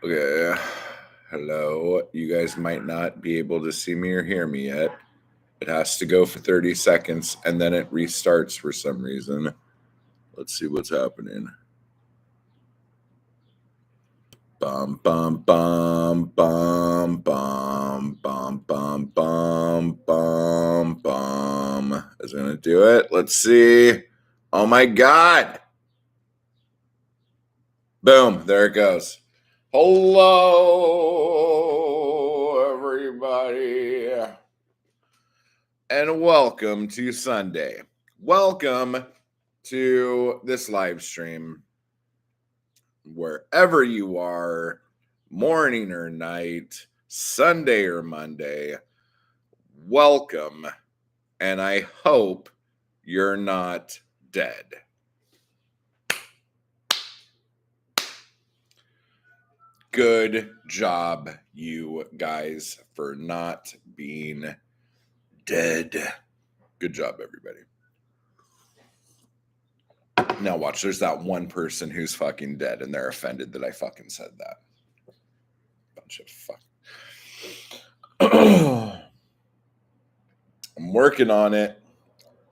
Okay. Hello. You guys might not be able to see me or hear me yet. It has to go for 30 seconds and then it restarts for some reason. Let's see what's happening. Bum bum bum bum bum bum bum bum bum bum. Is it gonna do it? Let's see. Oh my god. Boom, there it goes. Hello, everybody, and welcome to Sunday. Welcome to this live stream, wherever you are, morning or night, Sunday or Monday. Welcome, and I hope you're not dead. Good job, you guys, for not being dead. Good job, everybody. Now watch, there's that one person who's fucking dead and they're offended that I fucking said that. Bunch of fuck. I'm working on it.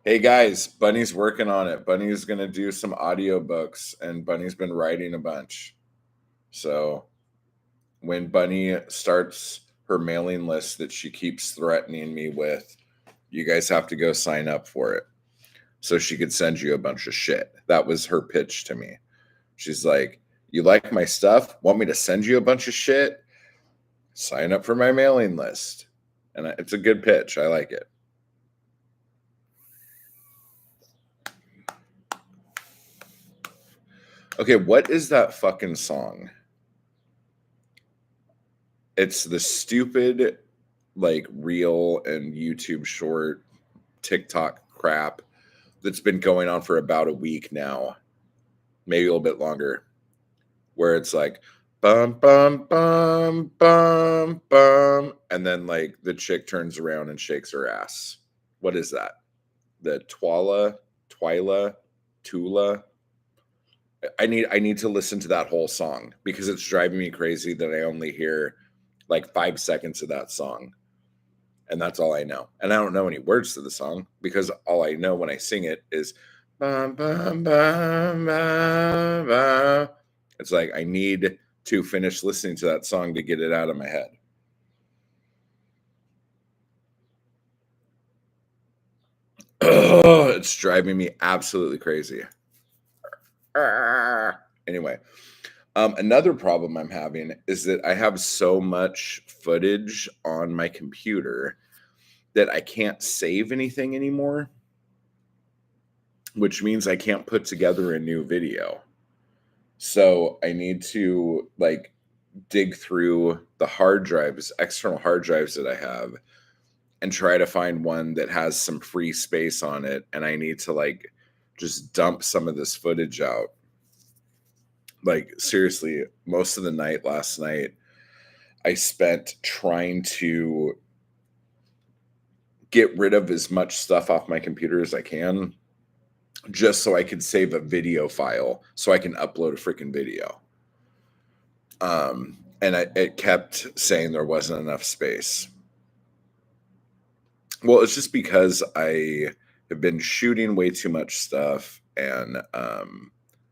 Hey guys, Bunny's working on it. Bunny's gonna do some audiobooks and Bunny's been writing a bunch. So when Bunny starts her mailing list that she keeps threatening me with, you guys have to go sign up for it so she could send you a bunch of shit. That was her pitch to me. She's like, you like my stuff? Want me to send you a bunch of shit? Sign up for my mailing list. And it's a good pitch. I like it. Okay, what is that fucking song? It's the stupid, like, reel and YouTube short TikTok crap that's been going on for about a week now, maybe a little bit longer, where it's like, bum, bum, bum, bum, bum, and then, like, the chick turns around and shakes her ass. What is that? The Twyla? Tula? I need to listen to that whole song because it's driving me crazy that I only hear like 5 seconds of that song. And that's all I know. And I don't know any words to the song because all I know when I sing it is bum, bum, bum, bum, bum. It's like I need to finish listening to that song to get it out of my head. Oh, it's driving me absolutely crazy. Anyway, another problem I'm having is that I have so much footage on my computer that I can't save anything anymore, which means I can't put together a new video. So I need to like dig through the hard drives, external hard drives that I have, and try to find one that has some free space on it. And I need to like just dump some of this footage out. Like, seriously, most of the night last night, I spent trying to get rid of as much stuff off my computer as I can, just so I could save a video file so I can upload a freaking video. And it kept saying there wasn't enough space. Well, it's just because I have been shooting way too much stuff and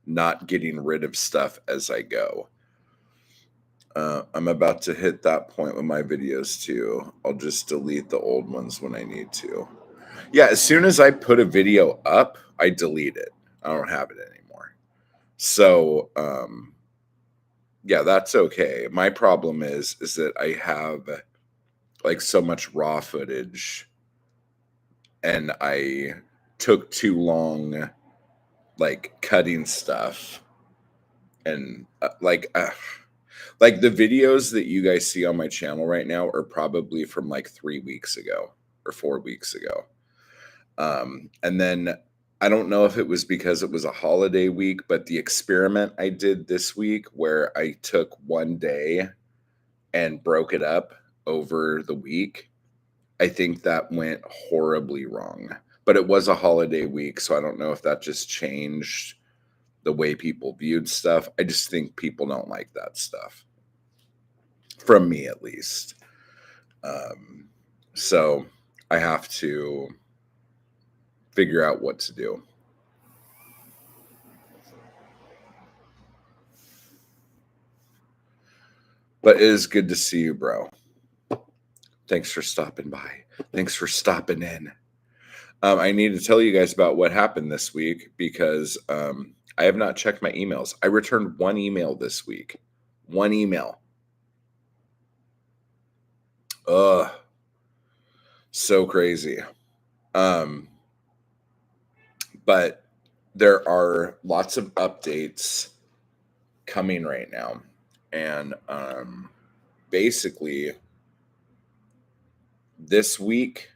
not getting rid of stuff as I go. I'm about to hit that point with my videos too. I'll just delete the old ones when I need to. Yeah, as soon as I put a video up, I delete it. I don't have it anymore. So, yeah, that's okay. My problem is that I have like so much raw footage and I took too long like cutting stuff and like the videos that you guys see on my channel right now are probably from like 3 weeks ago or 4 weeks ago. And then I don't know if it was because it was a holiday week, but the experiment I did this week where I took one day and broke it up over the week, I think that went horribly wrong. But it was a holiday week, so I don't know if that just changed the way people viewed stuff. I just think people don't like that stuff. from me at least. So I have to figure out what to do. But it is good to see you, bro. Thanks for stopping by. Thanks for stopping in. I need to tell you guys about what happened this week because I have not checked my emails. I returned one email this week. One email. Ugh. So crazy. But there are lots of updates coming right now. And basically, this week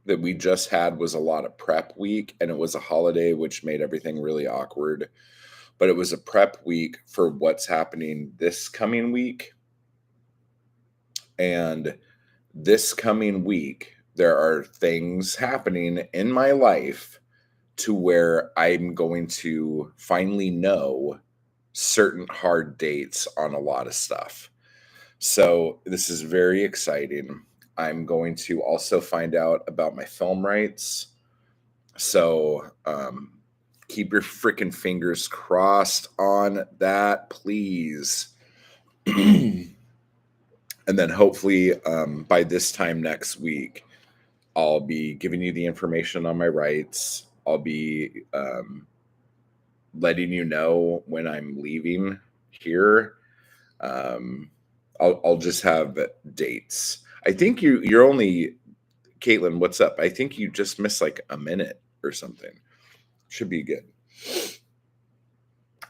that we just had was a lot of prep week, and it was a holiday, which made everything really awkward. But it was a prep week for what's happening this coming week. And this coming week, there are things happening in my life to where I'm going to finally know certain hard dates on a lot of stuff. So this is very exciting. I'm going to also find out about my film rights. So keep your freaking fingers crossed on that, please. And then hopefully by this time next week, I'll be giving you the information on my rights. I'll be letting you know when I'm leaving here. I'll just have dates. I think you're only Caitlin. What's up? I think you just missed like a minute or something. Should be good.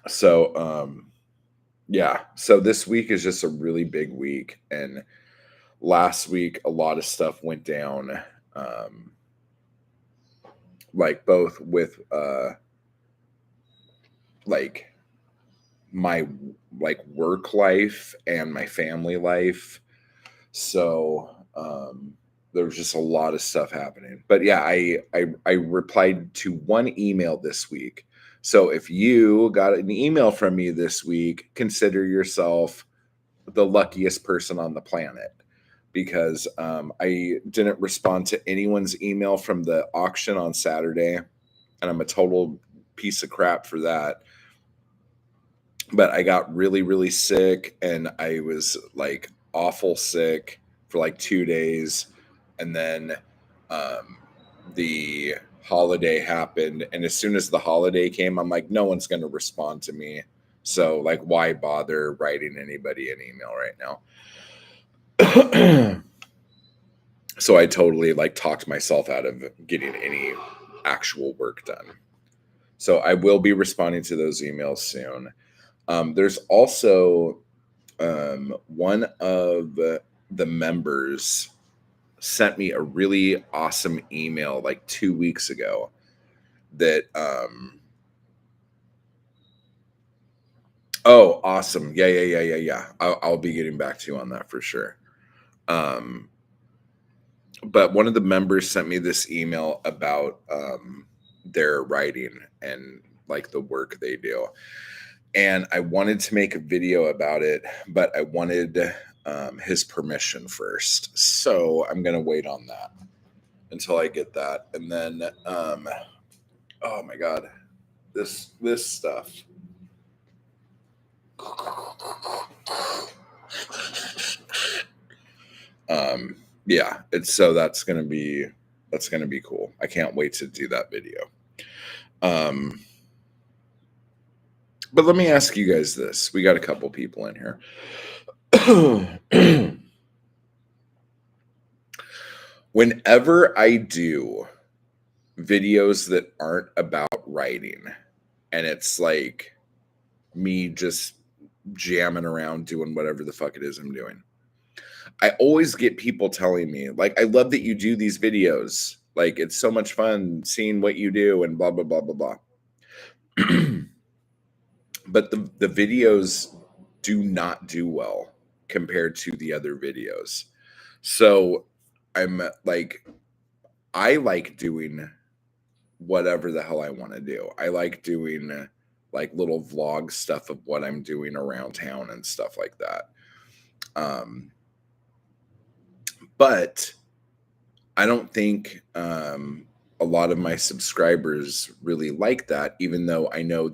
So yeah. So this week is just a really big week, and last week a lot of stuff went down. Like both with like my like work life and my family life. So there was just a lot of stuff happening. But yeah, I replied to one email this week. So if you got an email from me this week, consider yourself the luckiest person on the planet because I didn't respond to anyone's email from the auction on Saturday, and I'm a total piece of crap for that. But I got really, really sick, and I was like awful sick for like 2 days. And then the holiday happened. And as soon as the holiday came, I'm like, no one's going to respond to me. So, like, why bother writing anybody an email right now? So I totally like talked myself out of getting any actual work done. So I will be responding to those emails soon. There's also one of the members sent me a really awesome email like 2 weeks ago that oh, awesome. Yeah. I'll be getting back to you on that for sure. But one of the members sent me this email about their writing and like the work they do. And I wanted to make a video about it, but I wanted his permission first. So I'm going to wait on that until I get that. And then, oh my God, this stuff. Yeah, it's so that's going to be cool. I can't wait to do that video. But let me ask you guys this. We got a couple people in here. Whenever I do videos that aren't about writing and it's like me just jamming around doing whatever the fuck it is I'm doing, I always get people telling me, like, I love that you do these videos. Like, it's so much fun seeing what you do and blah, blah, blah, blah, blah. But the videos do not do well compared to the other videos. So I'm like, I like doing whatever the hell I want to do. I like doing like little vlog stuff of what I'm doing around town and stuff like that. But I don't think a lot of my subscribers really like that, even though I know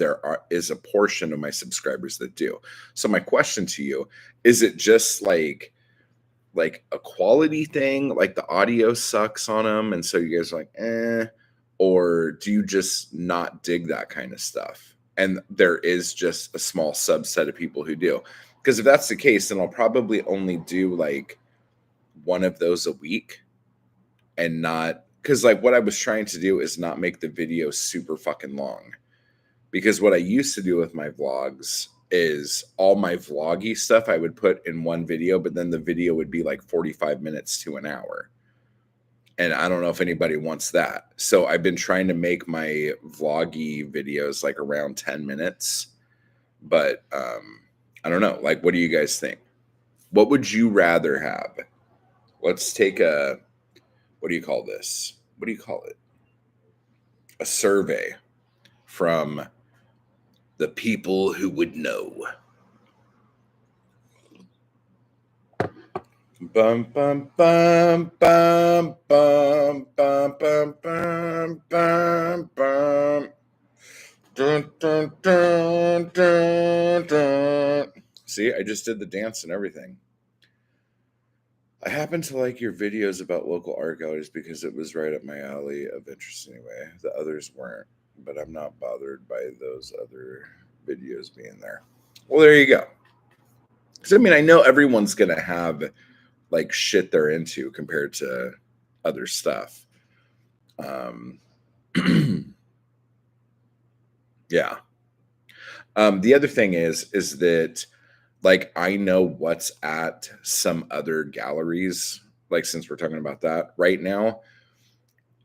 is a portion of my subscribers that do. So my question to you, is it just like a quality thing, like the audio sucks on them, and so you guys are like, or do you just not dig that kind of stuff? And there is just a small subset of people who do. Because if that's the case, then I'll probably only do like one of those a week, and not, because like what I was trying to do is not make the video super fucking long. Because what I used to do with my vlogs is all my vloggy stuff I would put in one video, but then the video would be like 45 minutes to an hour. And I don't know if anybody wants that. So I've been trying to make my vloggy videos like around 10 minutes. But I don't know. Like, what do you guys think? What would you rather have? Let's take what do you call this? What do you call it? A survey from the people who would know. Bum bum bum bum bum bum bum bum bum bum. Dun, dun, dun, dun, dun. See, I just did the dance and everything. I happen to like your videos about local art galleries because it was right up my alley of interest anyway. The others weren't, but I'm not bothered by those other videos being there. Well, there you go. Because I mean, I know everyone's going to have like shit they're into compared to other stuff. Yeah. The other thing is that like I know what's at some other galleries, like since we're talking about that right now,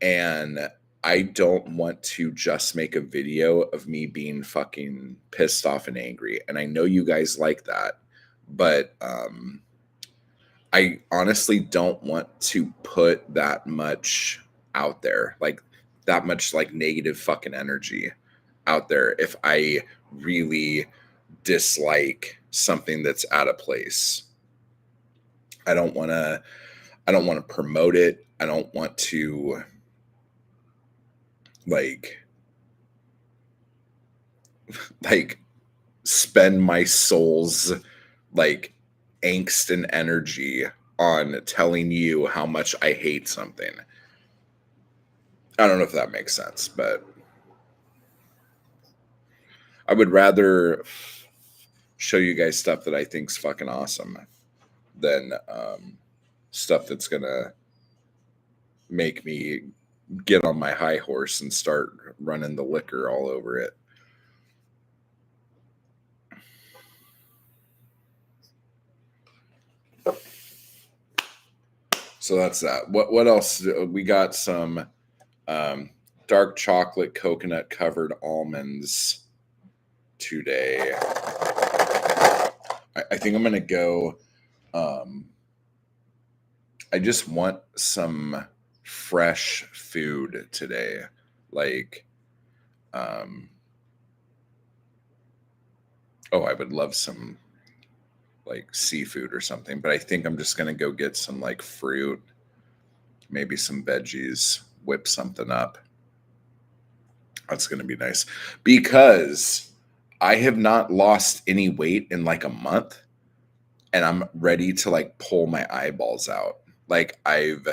and I don't want to just make a video of me being fucking pissed off and angry. And I know you guys like that, but I honestly don't want to put that much out there, like that much like negative fucking energy out there if I really dislike something that's out of place. I don't want to promote it. I don't want to like spend my soul's like angst and energy on telling you how much I hate something. I don't know if that makes sense, but I would rather show you guys stuff that I think's fucking awesome than stuff that's gonna make me get on my high horse and start running the liquor all over it. So that's that. What else? We got some dark chocolate coconut covered almonds today. I think I'm gonna go. I just want some fresh food today, like oh, I would love some like seafood or something, but I think I'm just gonna go get some like fruit, maybe some veggies, whip something up. That's gonna be nice because I have not lost any weight in like a month, and I'm ready to like pull my eyeballs out. Like I've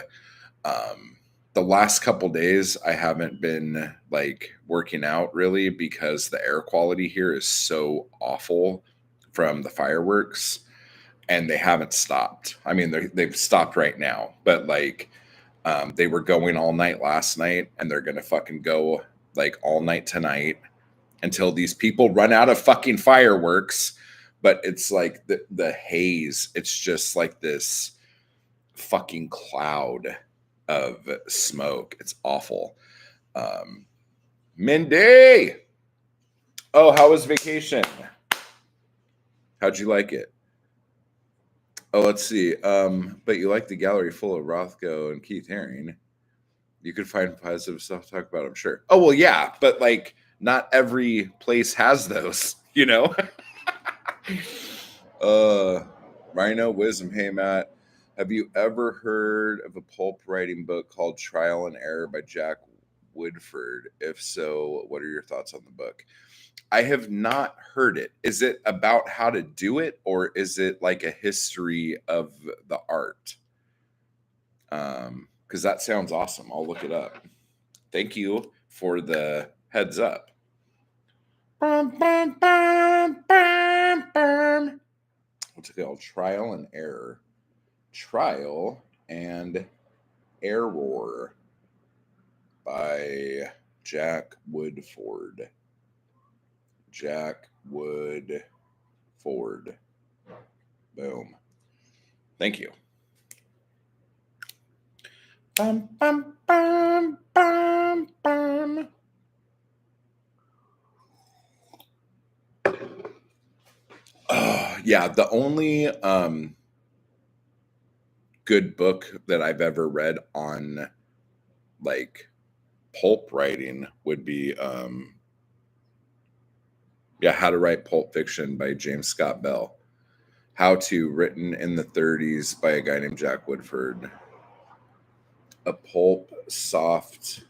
the last couple days I haven't been like working out really because the air quality here is so awful from the fireworks, and they haven't stopped. I mean, they've stopped right now, but like they were going all night last night, and they're gonna fucking go like all night tonight until these people run out of fucking fireworks. But it's like the haze. It's just like this fucking cloud of smoke. It's awful. Mindy, oh, how was vacation? How'd you like it? Oh, let's see. But you like the gallery full of Rothko and Keith Haring. You could find positive stuff to talk about, I'm sure. Oh, well, yeah, but like not every place has those, you know? Rhino Wisdom. Hey, Matt. Have you ever heard of a pulp writing book called Trial and Error by Jack Woodford? If so, what are your thoughts on the book? I have not heard it. Is it about how to do it, or is it like a history of the art? Because that sounds awesome. I'll look it up. Thank you for the heads up. What's it called? Trial and Error. Trial and Error by Jack Woodford. Jack Woodford. Boom. Thank you. Bum, bum, bum, bum, bum. Yeah, the only good book that I've ever read on like pulp writing would be How to Write Pulp Fiction by James Scott Bell. How to, written in the 30s by a guy named Jack Woodford. A pulp soft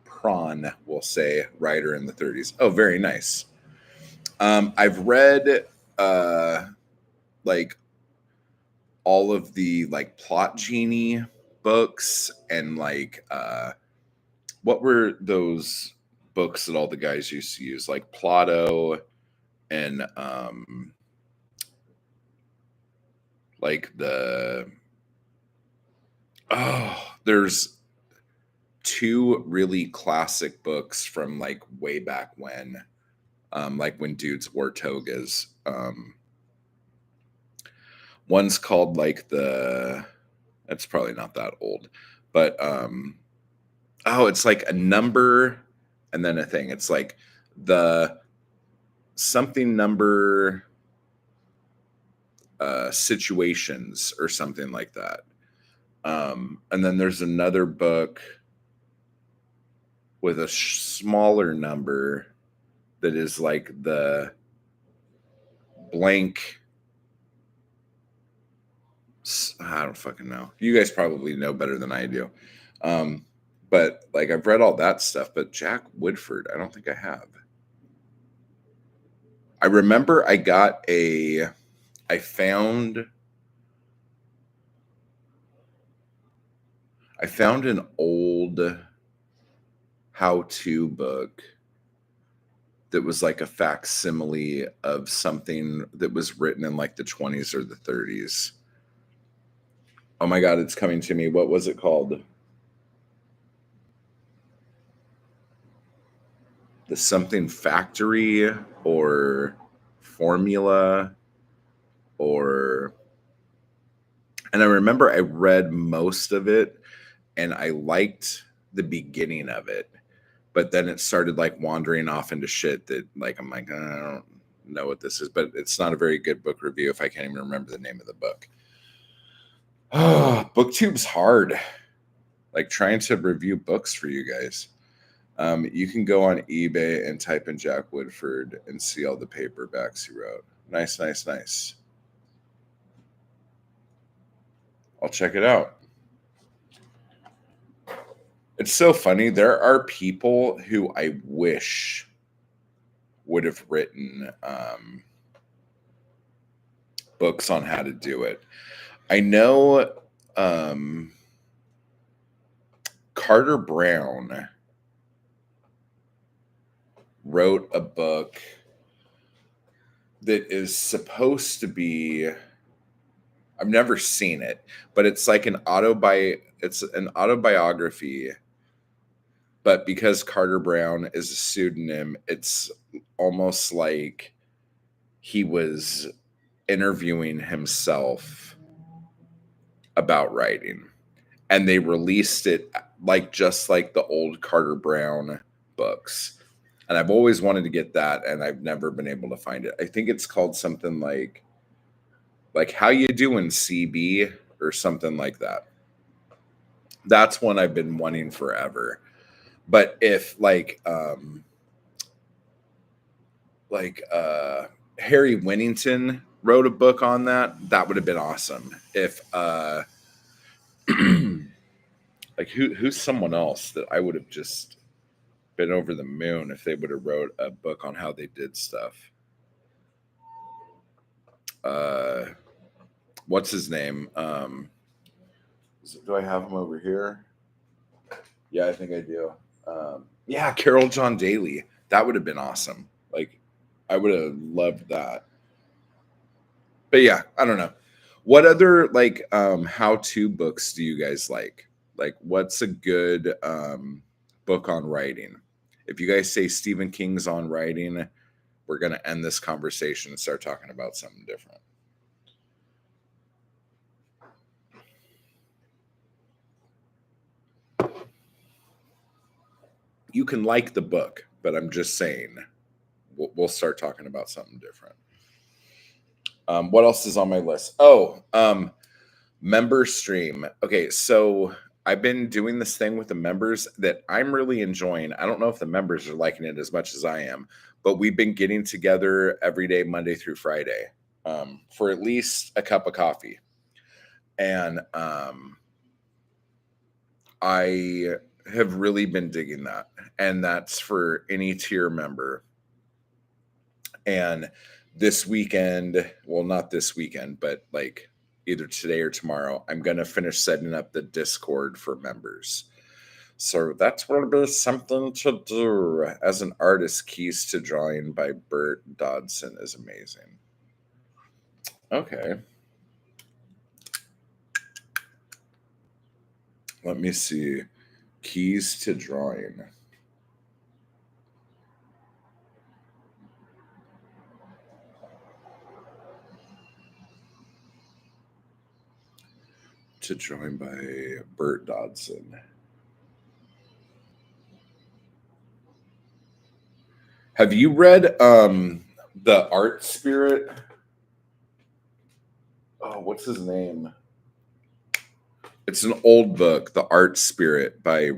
prawn, we'll say, writer in the 30s. Oh, very nice. I've read like all of the like Plot Genie books and like what were those books that all the guys used to use, like Plotto and like there's two really classic books from like way back when, like when dudes wore togas. One's called like that's probably not that old, but it's like a number and then a thing. It's like the something number situations or something like that. And then there's another book with a smaller number that is like the blank. I don't fucking know. You guys probably know better than I do. But like I've read all that stuff, but Jack Woodford, I don't think I have. I remember I found an old how-to book that was like a facsimile of something that was written in like the 20s or the 30s. Oh my God, it's coming to me. What was it called? The something factory or formula and I remember I read most of it and I liked the beginning of it, but then it started like wandering off into shit that like I'm like, I don't know what this is, but it's not a very good book review if I can't even remember the name of the book. Booktube's hard. Like trying to review books for you guys. You can go on eBay and type in Jack Woodford and see all the paperbacks he wrote. Nice, nice, nice. I'll check it out. It's so funny. There are people who I wish would have written books on how to do it. I know Carter Brown wrote a book that is supposed to be, I've never seen it, but it's like an autobiography. But because Carter Brown is a pseudonym, it's almost like he was interviewing himself about writing. And they released it like just like the old Carter Brown books. And I've always wanted to get that, and I've never been able to find it. I think it's called something like How You Doing, CB, or something like that. That's one I've been wanting forever. But if like Harry Winnington wrote a book on that, that would have been awesome. If like who's someone else that I would have just been over the moon if they would have wrote a book on how they did stuff. What's his name? Do I have him over here? Yeah, I think I do. Yeah, Carol John Daly. That would have been awesome. Like, I would have loved that. But yeah, I don't know. What other like how-to books do you guys like? Like, what's a good book on writing? If you guys say Stephen King's on writing, we're gonna end this conversation and start talking about something different. You can like the book, but I'm just saying we'll start talking about something different. What else is on my list? Oh, member stream. Okay, so I've been doing this thing with the members that I'm really enjoying. I don't know if the members are liking it as much as I am, but we've been getting together every day, Monday through Friday, for at least a cup of coffee. And I have really been digging that. And that's for any tier member. And this weekend, well, not this weekend, but like either today or tomorrow, I'm going to finish setting up the Discord for members. So that's going to be something to do. As an artist, Keys to Drawing by Bert Dodson is amazing. Okay. Let me see. Keys to Drawing. To Drawing by Bert Dodson. Have you read The Art Spirit? Oh, what's his name? It's an old book, The Art Spirit by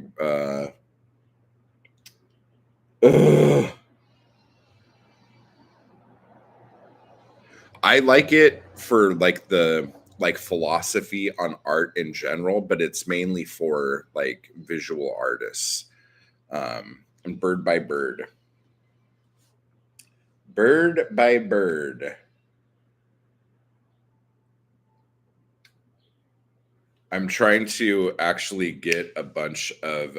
I like it for like the like philosophy on art in general, but it's mainly for like visual artists. And Bird by Bird. Bird by Bird. I'm trying to actually get a bunch of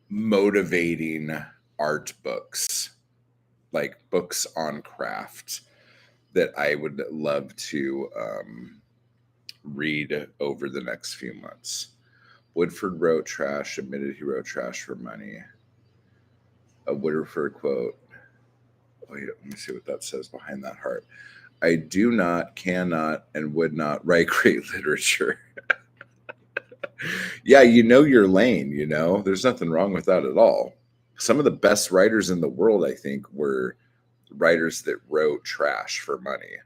motivating art books, like books on craft that I would love to read over the next few months. Woodford wrote trash, admitted he wrote trash for money. A Woodford quote. Wait, let me see what that says behind that heart. I do not, cannot, and would not write great literature. Yeah, you know your lane, you know? There's nothing wrong with that at all. Some of the best writers in the world, I think, were writers that wrote trash for money.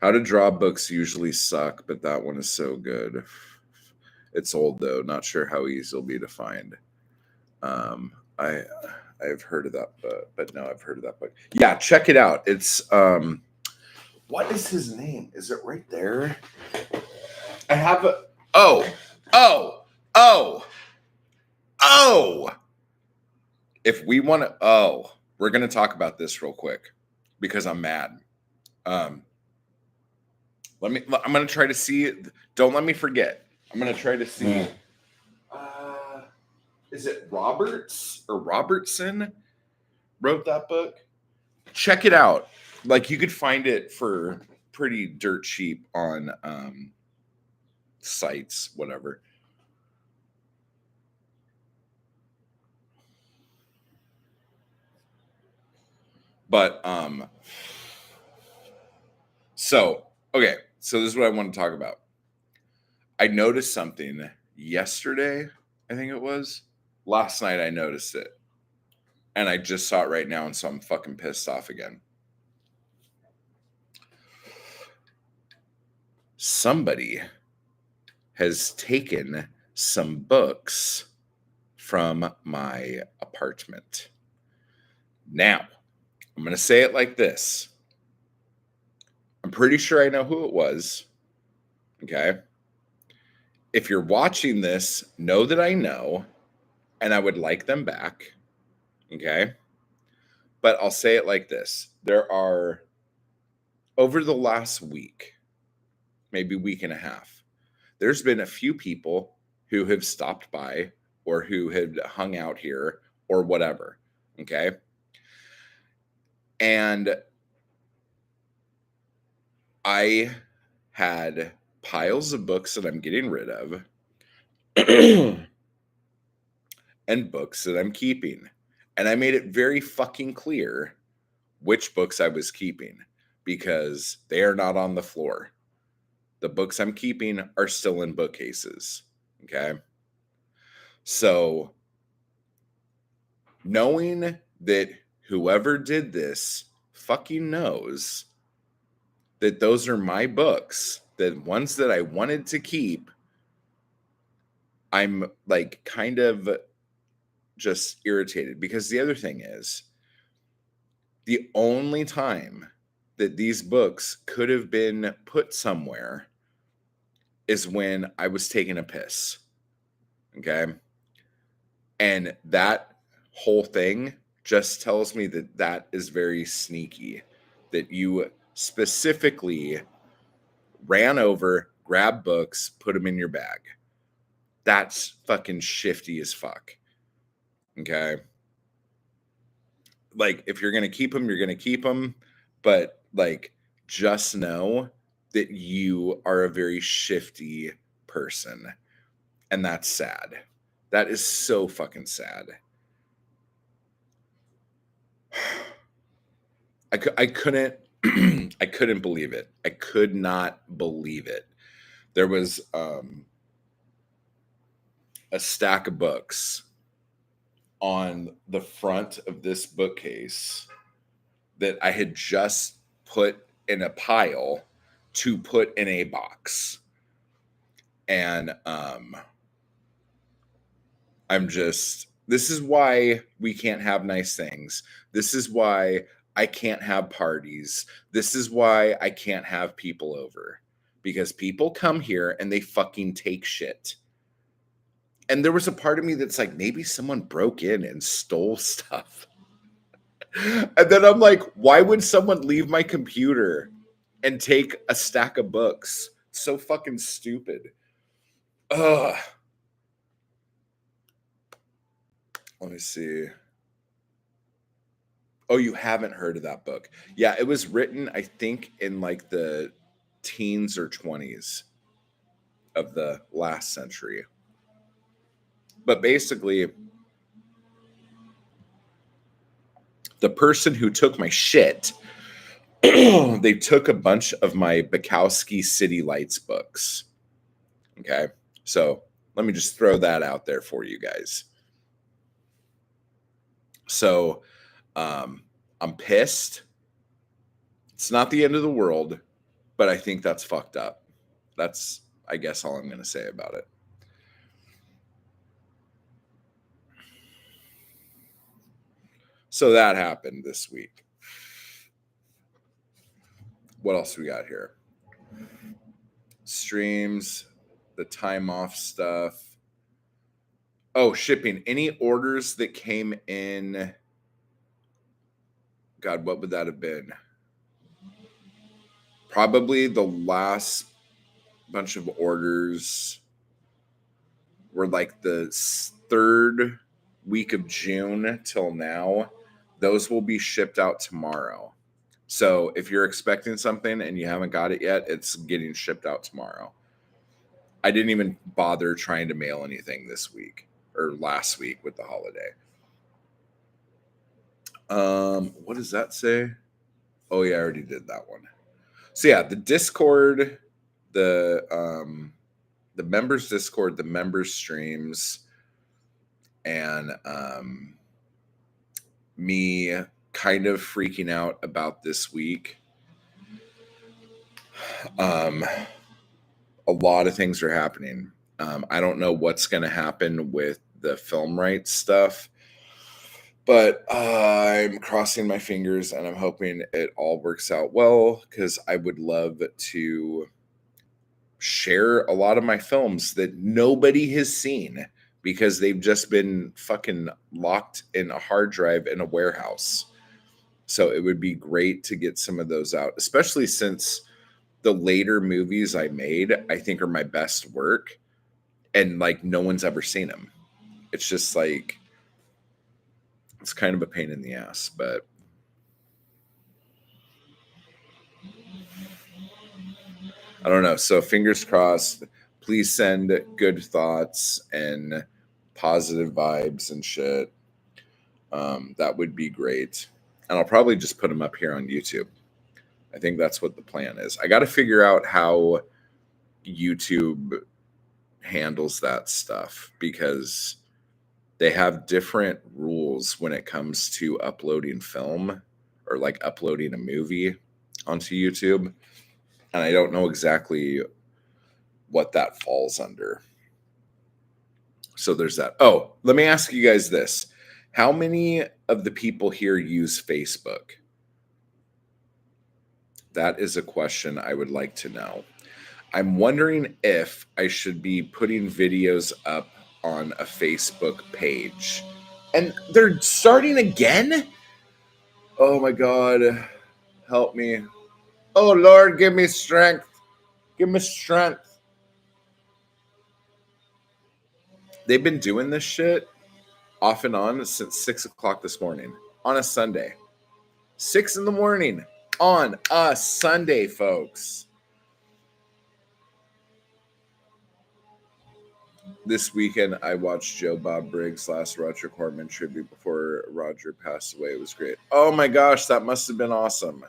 How to Draw books usually suck, but that one is so good. It's old though, not sure how easy it'll be to find. I've heard of that book, but no, I've heard of that book. Yeah, check it out. It's what is his name? Is it right there? I have a oh, oh, oh, oh. If we want to we're gonna talk about this real quick because I'm mad. I'm gonna try to see it. Don't let me forget. I'm gonna try to see. Is it Roberts or Robertson wrote that book? Check it out. Like you could find it for pretty dirt cheap on sites, whatever. But so okay, so this is what I want to talk about. I noticed something yesterday, I think it was. Last night I noticed it. And I just saw it right now, and so I'm fucking pissed off again. Somebody has taken some books from my apartment. Now, I'm going to say it like this. I'm pretty sure I know who it was. Okay. If you're watching this, know that I know, and I would like them back. Okay. But I'll say it like this. There are, over the last week, maybe week and a half, there's been a few people who have stopped by or who had hung out here or whatever. Okay. And I had piles of books that I'm getting rid of and books that I'm keeping. And I made it very fucking clear which books I was keeping because they are not on the floor. The books I'm keeping are still in bookcases. Okay. So knowing that whoever did this fucking knows that those are my books, the ones that I wanted to keep, I'm like kind of just irritated because the other thing is the only time that these books could have been put somewhere is when I was taking a piss. Okay. And that whole thing just tells me that that is very sneaky, that you specifically ran over, grabbed books, put them in your bag. That's fucking shifty as fuck. Okay. Like, if you're going to keep them, you're going to keep them. But, like, just know that you are a very shifty person. And that's sad. That is so fucking sad. I couldn't I couldn't believe it. I could not believe it. There was a stack of books on the front of this bookcase that I had just put in a pile to put in a box. And I'm just, this is why we can't have nice things. This is why I can't have parties. This is why I can't have people over. Because people come here and they fucking take shit. And there was a part of me that's like, maybe someone broke in and stole stuff. And then I'm like, why would someone leave my computer and take a stack of books? It's so fucking stupid. Ugh. Let me see. Oh, you haven't heard of that book? Yeah, it was written, I think, in like the teens or 20s of the last century. But basically, the person who took my shit, they took a bunch of my Bukowski City Lights books. Okay. So let me just throw that out there for you guys. So I'm pissed. It's not the end of the world, but I think that's fucked up. That's, I guess, all I'm going to say about it. So that happened this week. What else we got here? Streams, the time off stuff. Oh, shipping. Any orders that came in? God, what would that have been? Probably the last bunch of orders were like the third week of June till now. Those will be shipped out tomorrow. So if you're expecting something and you haven't got it yet, it's getting shipped out tomorrow. I didn't even bother trying to mail anything this week or last week with the holiday. What does that say? Oh yeah, I already did that one. So yeah, the Discord, the members Discord, the members streams, and me kind of freaking out about this week. A lot of things are happening. I don't know what's going to happen with the film rights stuff, but I'm crossing my fingers and I'm hoping it all works out well because I would love to share a lot of my films that nobody has seen because they've just been fucking locked in a hard drive in a warehouse. So it would be great to get some of those out, especially since the later movies I made, I think are my best work and like no one's ever seen them. It's just like it's kind of a pain in the ass, but I don't know. So fingers crossed. Please send good thoughts and positive vibes and shit. That would be great. And I'll probably just put them up here on YouTube. I think that's what the plan is. I got to figure out how YouTube handles that stuff because they have different rules when it comes to uploading film or like uploading a movie onto YouTube. And I don't know exactly what that falls under. So there's that. Oh, let me ask you guys this. How many of the people here use Facebook? That is a question I would like to know. I'm wondering if I should be putting videos up on a Facebook page. And they're starting again? Oh my God. Help me. Oh Lord, give me strength. Give me strength. They've been doing this shit off and on since 6 o'clock this morning on a Sunday. 6 in the morning on a Sunday, folks. This weekend, I watched Joe Bob Briggs' last Roger Corman tribute before Roger passed away. It was great. Oh my gosh, that must have been awesome.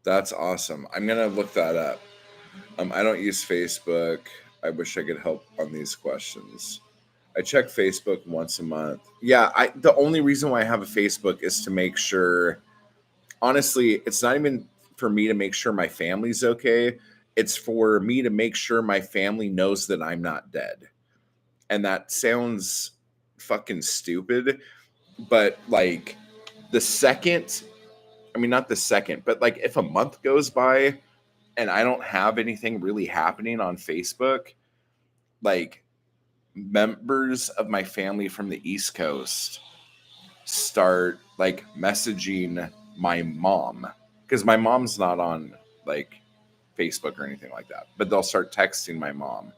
That's awesome. I'm going to look that up. I don't use Facebook. I wish I could help on these questions. I check Facebook once a month. Yeah, the only reason why I have a Facebook is to make sure, honestly, it's not even for me to make sure my family's okay. It's for me to make sure my family knows that I'm not dead. And that sounds fucking stupid, but like the second, I mean, not the second, but like if a month goes by and I don't have anything really happening on Facebook, like members of my family from the East Coast start like messaging my mom because my mom's not on like Facebook or anything like that, but they'll start texting my mom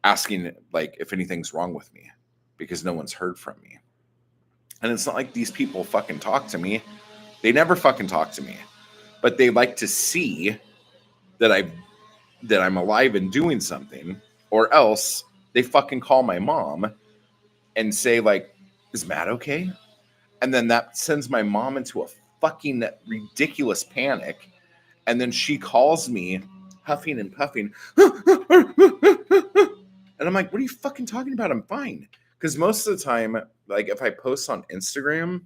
asking like if anything's wrong with me because no one's heard from me. And it's not like these people fucking talk to me. They never fucking talk to me, but they like to see that I'm alive and doing something, or else they fucking call my mom and say like, "Is Matt okay?" And then that sends my mom into a fucking ridiculous panic. And then she calls me huffing and puffing. And I'm like, what are you fucking talking about? I'm fine. Because most of the time, like if I post on Instagram,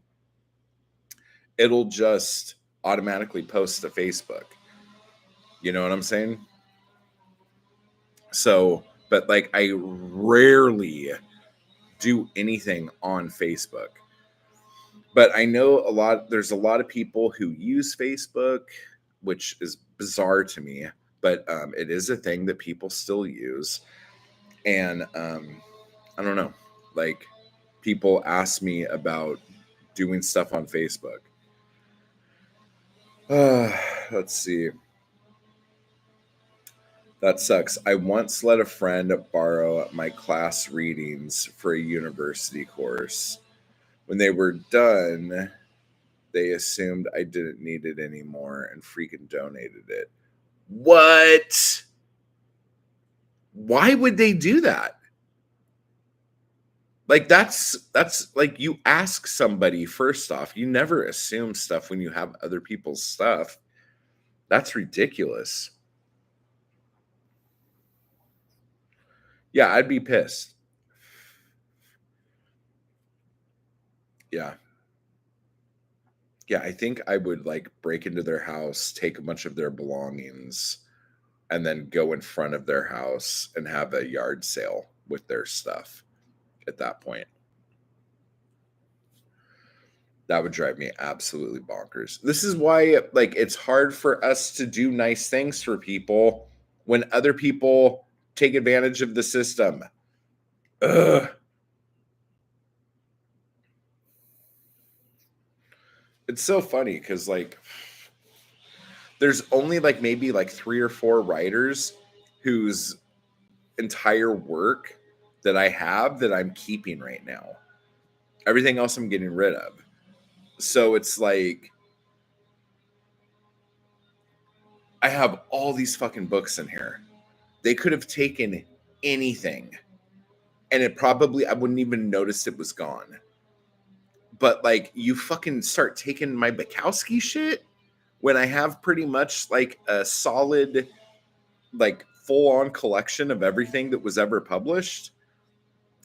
it'll just automatically post to Facebook. You know what I'm saying? So, but like I rarely do anything on Facebook. But I know there's a lot of people who use Facebook, which is bizarre to me, but it is a thing that people still use. And I don't know, like people ask me about doing stuff on Facebook. Let's see. That sucks. I once let a friend borrow my class readings for a university course. When they were done, they assumed I didn't need it anymore and freaking donated it. What? Why would they do that? Like that's like you ask somebody first off. You never assume stuff when you have other people's stuff. That's ridiculous. Yeah, I'd be pissed. Yeah. Yeah, I think I would like break into their house, take a bunch of their belongings, and then go in front of their house and have a yard sale with their stuff at that point. That would drive me absolutely bonkers. This is why like it's hard for us to do nice things for people when other people take advantage of the system. Ugh. It's so funny because like there's only like maybe like 3 or 4 writers whose entire work that I have that I'm keeping right now. Everything else I'm getting rid of. So it's like I have all these fucking books in here. They could have taken anything and it probably I wouldn't even notice it was gone. But like you fucking start taking my Bukowski shit when I have pretty much like a solid like full on collection of everything that was ever published,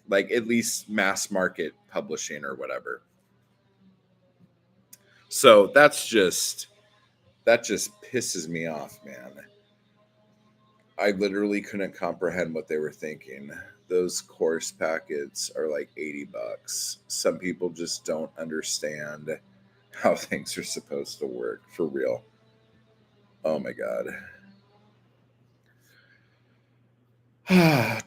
like at least mass market publishing or whatever. So that just pisses me off, man. I literally couldn't comprehend what they were thinking. Those course packets are like $80. Some people just don't understand how things are supposed to work for real. Oh my god.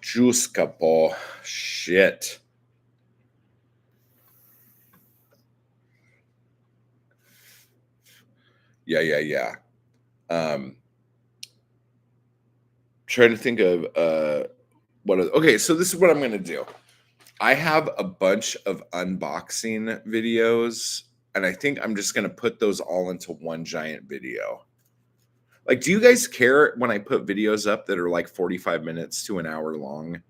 Juice couple. Shit. Yeah. Trying to think of okay, so this is what I'm gonna do. I have a bunch of unboxing videos, and I think I'm just gonna put those all into one giant video. Like, do you guys care when I put videos up that are like 45 minutes to an hour long?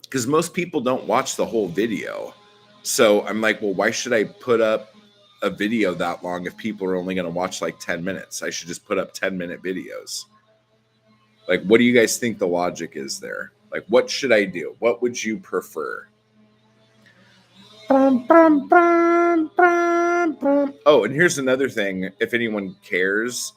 Because most people don't watch the whole video. So I'm like, well, why should I put up a video that long if people are only going to watch like 10 minutes? I should just put up 10-minute videos. Like, what do you guys think the logic is there? Like, what should I do? What would you prefer? Oh, and here's another thing. If anyone cares,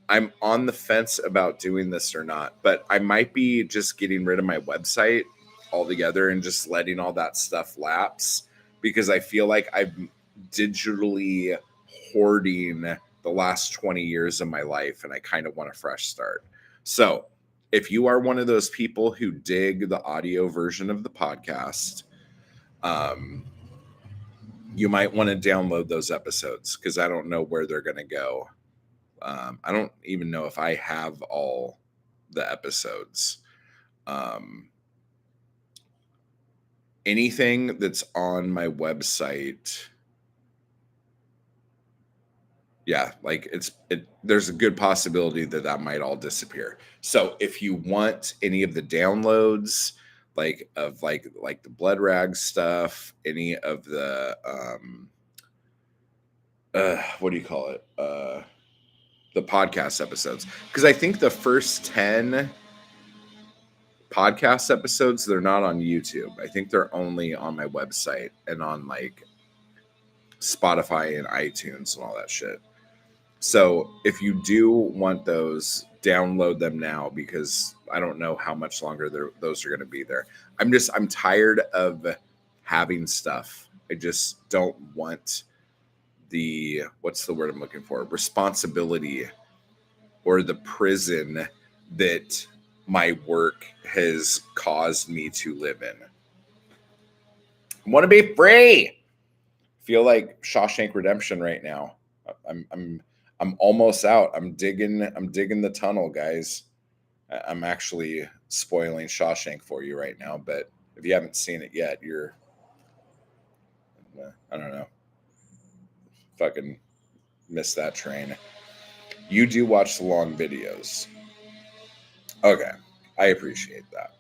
I'm on the fence about doing this or not, but I might be just getting rid of my website altogether and just letting all that stuff lapse because I feel like I'm digitally hoarding the last 20 years of my life and I kind of want a fresh start. So, if you are one of those people who dig the audio version of the podcast, you might want to download those episodes because I don't know where they're going to go. I don't even know if I have all the episodes. Anything that's on my website, yeah, like there's a good possibility that might all disappear. So if you want any of the downloads, like of like the blood rag stuff, any of the what do you call it? The podcast episodes, because I think the first 10 podcast episodes, they're not on YouTube. I think they're only on my website and on like Spotify and iTunes and all that shit. So if you do want those, download them now because I don't know how much longer those are going to be there. I'm tired of having stuff. I just don't want the, what's the word I'm looking for? Responsibility or the prison that my work has caused me to live in. I want to be free. Feel like Shawshank Redemption right now. I'm almost out. I'm digging the tunnel, guys. I'm actually spoiling Shawshank for you right now, but if you haven't seen it yet, you're I don't know. Fucking missed that train. You do watch the long videos. Okay. I appreciate that.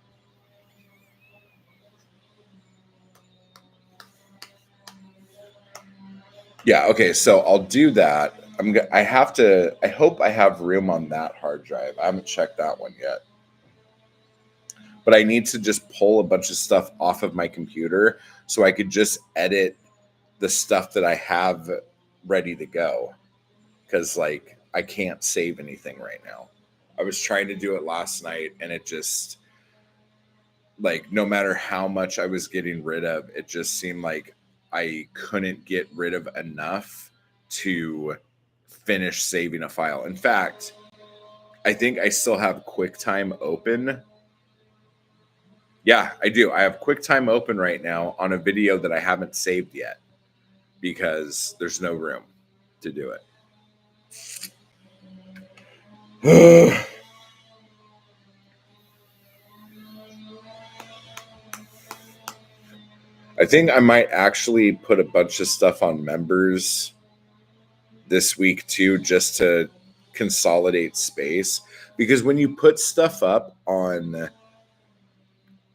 Yeah, okay, so I'll do that. I have to I hope I have room on that hard drive. I haven't checked that one yet. But I need to just pull a bunch of stuff off of my computer so I could just edit the stuff that I have ready to go, because like I can't save anything right now. I was trying to do it last night and it just, like, no matter how much I was getting rid of, it just seemed like I couldn't get rid of enough to finish saving a file. In fact, I think I still have QuickTime open. Yeah, I do. I have QuickTime open right now on a video that I haven't saved yet because there's no room to do it. I think I might actually put a bunch of stuff on members this week too, just to consolidate space. Because when you put stuff up on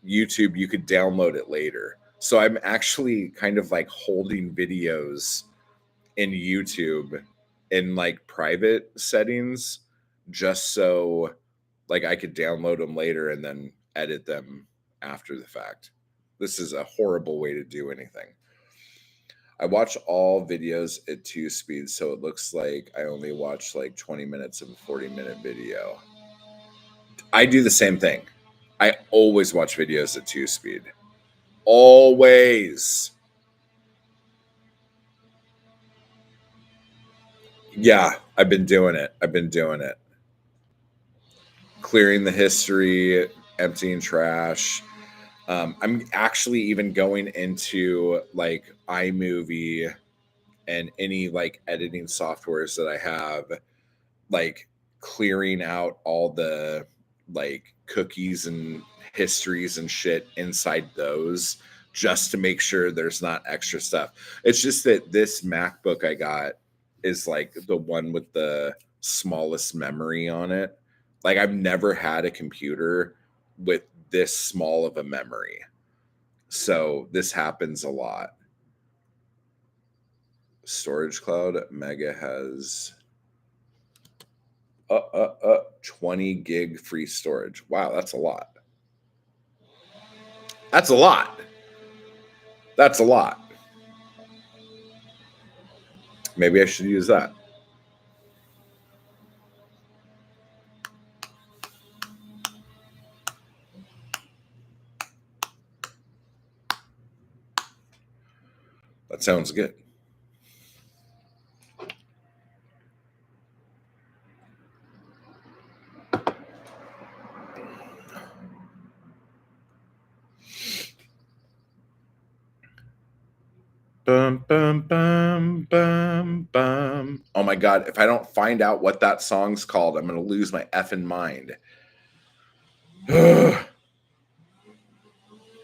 YouTube, you could download it later. So I'm actually kind of like holding videos in YouTube in like private settings just so like I could download them later and then edit them after the fact. This is a horrible way to do anything. I watch all videos at 2 speeds, so it looks like I only watch like 20 minutes of a 40-minute video. I do the same thing. I always watch videos at 2 speed. Always. Yeah, I've been doing it. Clearing the history, emptying trash. I'm actually even going into like iMovie and any like editing softwares that I have, like clearing out all the like cookies and histories and shit inside those just to make sure there's not extra stuff. It's just that this MacBook I got is like the one with the smallest memory on it. Like I've never had a computer with this small of a memory. So this happens a lot. Storage Cloud Mega has 20 gig free storage. Wow, that's a lot. That's a lot. That's a lot. Maybe I should use that. That sounds good. Bum, bum, bum, bum, bum. Oh my God. If I don't find out what that song's called, I'm going to lose my effing mind.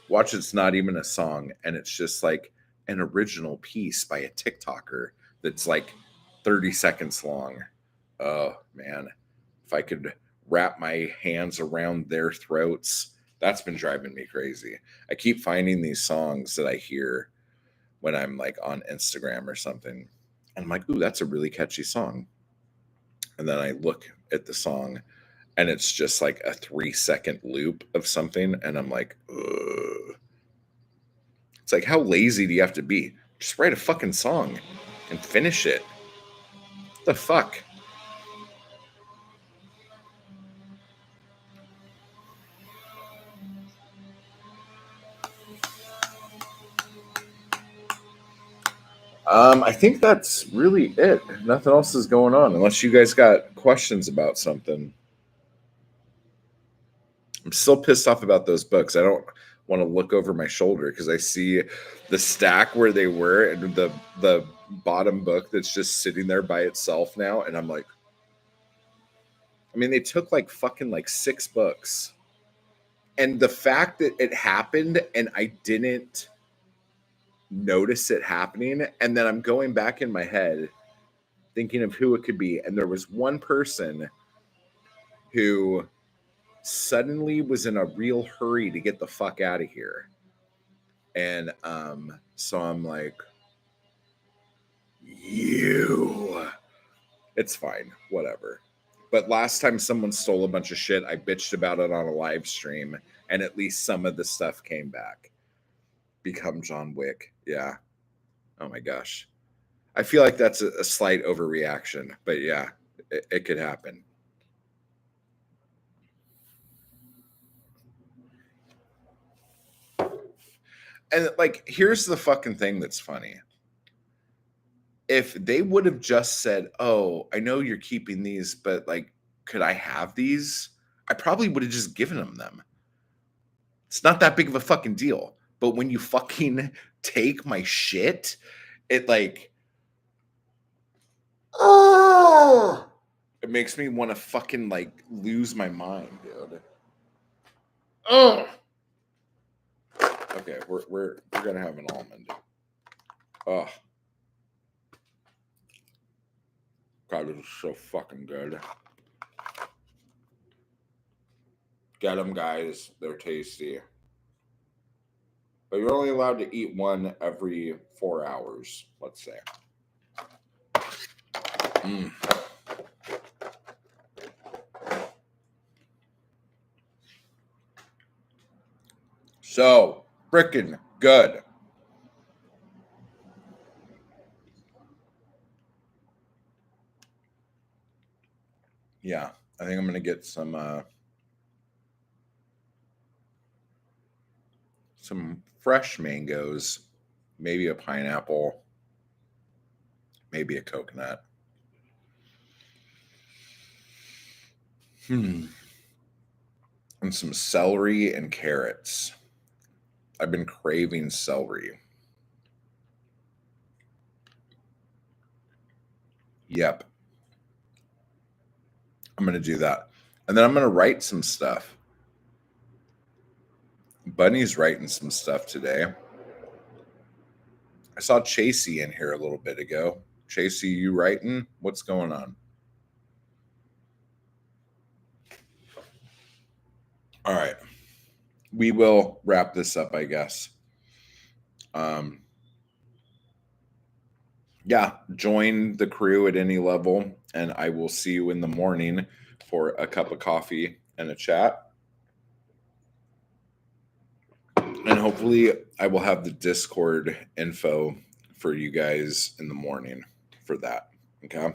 Watch, it's not even a song, and it's just like an original piece by a TikToker that's like 30 seconds long. Oh man, if I could wrap my hands around their throats, that's been driving me crazy. I keep finding these songs that I hear when I'm like on Instagram or something. And I'm like, ooh, that's a really catchy song. And then I look at the song and it's just like a 3-second loop of something. And I'm like, ugh. It's like, how lazy do you have to be? Just write a fucking song and finish it. What the fuck? I think that's really it. Nothing else is going on unless you guys got questions about something. I'm still pissed off about those books. I don't want to look over my shoulder because I see the stack where they were and the bottom book that's just sitting there by itself now, and I'm like, I mean, they took like fucking like 6 books. And the fact that it happened and I didn't notice it happening, and then I'm going back in my head thinking of who it could be, and there was one person who suddenly was in a real hurry to get the fuck out of here. And so I'm like, you, it's fine, whatever. But last time someone stole a bunch of shit, I bitched about it on a live stream, and at least some of the stuff came back. Become John Wick. Yeah. Oh my gosh. I feel like that's a slight overreaction, but yeah, it could happen. And like, here's the fucking thing that's funny. If they would have just said, "Oh, I know you're keeping these, but like, could I have these?" I probably would have just given them. It's not that big of a fucking deal. But when you fucking take my shit, it like, oh, it makes me want to fucking like lose my mind, dude. Oh, okay, we're gonna have an almond. Oh, God, this is so fucking good. Get them, guys. They're tasty. But you're only allowed to eat one every 4 hours, let's say. Mm. So freaking good. Yeah, I think I'm gonna get some fresh mangoes, maybe a pineapple, maybe a coconut. And some celery and carrots. I've been craving celery. Yep. I'm going to do that. And then I'm going to write some stuff. Bunny's writing some stuff today. I saw Chasey in here a little bit ago. Chasey, you writing? What's going on? All right. We will wrap this up, I guess. Yeah, join the crew at any level, and I will see you in the morning for a cup of coffee and a chat. And hopefully, I will have the Discord info for you guys in the morning for that. Okay.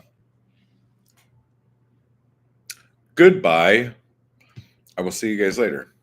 Goodbye. I will see you guys later.